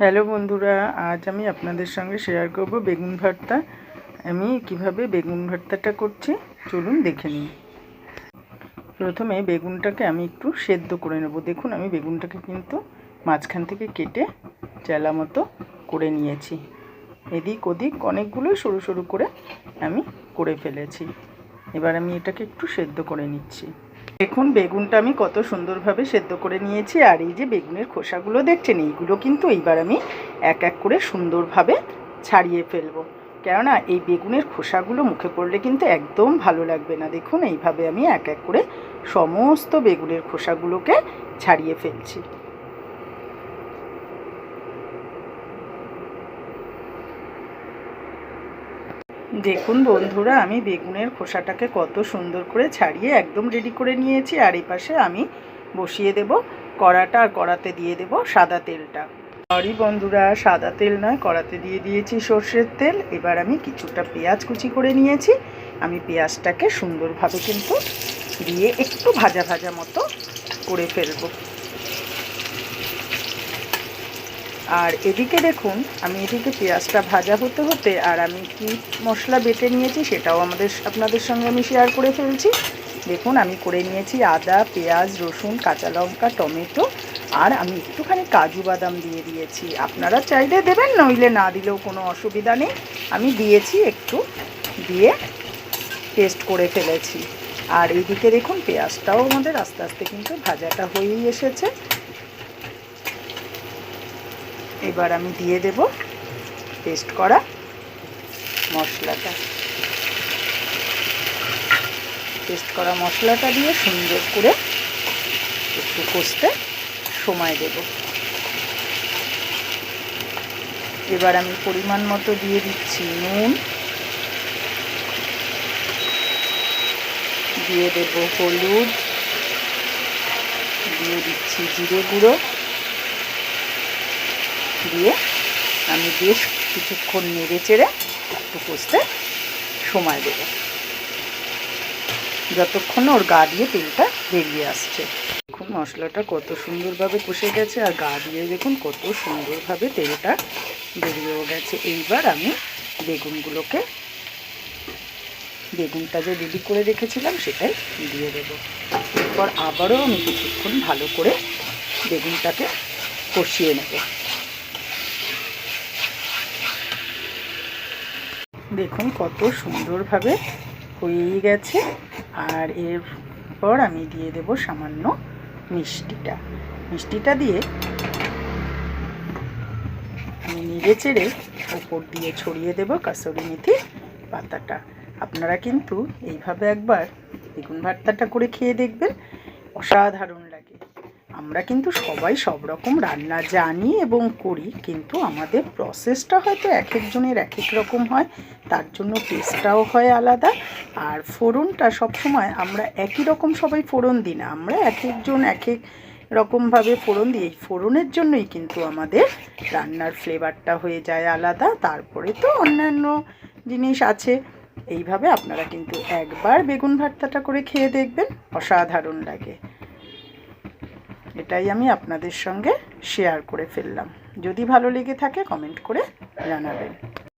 Hello বন্ধুরা, আজ আমি আপনাদের সঙ্গে শেয়ার করব বেগুন ভর্তা। আমি কিভাবে বেগুন ভর্তাটা করছি চলুন দেখে নিই। প্রথমে বেগুনটাকে আমি একটু সেদ্ধ করে নেব। দেখুন আমি বেগুনটাকে কিন্তু মাঝখান থেকে কেটে চেলা মতো করে নিয়েছি। এদিক ওদিক অনেকগুলোই সরু সরু করে আমি করে ফেলেছি। এবার আমি এটাকে একটু সেদ্ধ করে নিচ্ছি। দেখুন বেগুনটা আমি কত সুন্দরভাবে সেদ্ধ করে নিয়েছি। আর এই যে বেগুনের খোসাগুলো দেখছেন, এইগুলো কিন্তু এইবার আমি এক এক করে সুন্দরভাবে ছাড়িয়ে ফেলবো, কেননা এই বেগুনের খোসাগুলো মুখে পড়লে কিন্তু একদম ভালো লাগবে না। দেখুন এইভাবে আমি এক এক করে সমস্ত বেগুনের খোসাগুলোকে ছাড়িয়ে ফেলছি। দেখুন বন্ধুরা, আমি বেগুনের খোসাটাকে কত সুন্দর করে ছাড়িয়ে একদম রেডি করে নিয়েছি। আর এই পাশে আমি বসিয়ে দেব কড়াটা, আর কড়াতে দিয়ে দেব সাদা তেলটা। সরি বন্ধুরা, সাদা তেল নয়, কড়াতে দিয়ে দিয়েছি সর্ষের তেল। এবার আমি কিছুটা পেঁয়াজ কুচি করে নিয়েছি। আমি পেঁয়াজটাকে সুন্দরভাবে কিন্তু দিয়ে একটু ভাজা ভাজা মতো করে ফেলবো। আর এদিকে দেখুন, আমি এদিকে পেঁয়াজটা ভাজা হতে হতে আর আমি কি মশলা বেটে নিয়েছি সেটাও আপনাদের সঙ্গে আমি শেয়ার করে ফেলছি। দেখুন আমি করে নিয়েছি আদা, পেঁয়াজ, রসুন, কাঁচা লঙ্কা, টমেটো, আর আমি একটুখানি কাজু বাদাম দিয়ে দিয়েছি। আপনারা চাইলে দেবেন, নইলে না দিলেও কোনো অসুবিধা নেই। আমি দিয়েছি একটু, দিয়ে পেস্ট করে ফেলেছি। আর এইদিকে দেখুন পেঁয়াজটাও আমাদের আস্তে আস্তে কিন্তু ভাজাটা হয়েই এসেছে। এবার আমি দিয়ে দেব পেস্ট করা মশলাটা। পেস্ট করা মশলাটা দিয়ে সুন্দর করে একটু কষতে সময় দেব। এবার আমি পরিমাণ মতো দিয়ে দিচ্ছি নুন, দিয়ে দেব হলুদ, দিয়ে দিচ্ছি জিরে গুঁড়ো, দিয়ে আমি বেশ কিছুক্ষণ নেড়ে চেড়ে একটু কষতে সময় দেব, যতক্ষণ ওর গা দিয়ে তেলটা বেরিয়ে আসছে। দেখুন মশলাটা কত সুন্দরভাবে কষে গেছে, আর গা দিয়ে দেখুন কত সুন্দরভাবে তেলটা বেরিয়েও গেছে। এইবার আমি বেগুনটা যে রেডি করে রেখেছিলাম সেটাই দিয়ে দেবো। এরপর আবারও আমি কিছুক্ষণ ভালো করে বেগুনটাকে কষিয়ে নেব। দেখুন কত সুন্দরভাবে হয়েই গেছে। আর এরপর আমি দিয়ে দেব সামান্য মিষ্টিটা দিয়ে আমি নেড়ে চেড়ে উপর দিয়ে ছড়িয়ে দেব কাসুরি মেথি পাতাটা। আপনারা কিন্তু এইভাবে একবার বেগুন ভর্তাটা করে খেয়ে দেখবেন, অসাধারণ লাগে। আমরা কিন্তু সবাই সব রকম রান্না জানি এবং করি, কিন্তু আমাদের প্রসেসটা হয়তো এক একজনের এক এক রকম হয়, তার জন্য টেস্টটাও হয় আলাদা। আর ফোড়নটা সবসময় আমরা একই রকম সবাই ফোড়ন দিই না, আমরা এক একজন এক এক রকমভাবে ফোড়ন দিই। এই ফোড়নের জন্যই কিন্তু আমাদের রান্নার ফ্লেভারটা হয়ে যায় আলাদা। তারপরে তো অন্যান্য জিনিস আছে। এইভাবে আপনারা কিন্তু একবার বেগুন ভর্তাটা করে খেয়ে দেখবেন, অসাধারণ লাগে। এটাই আমি আপনাদের সঙ্গে শেয়ার করে ফেললাম। যদি ভালো লেগে থাকে কমেন্ট করে জানাবেন।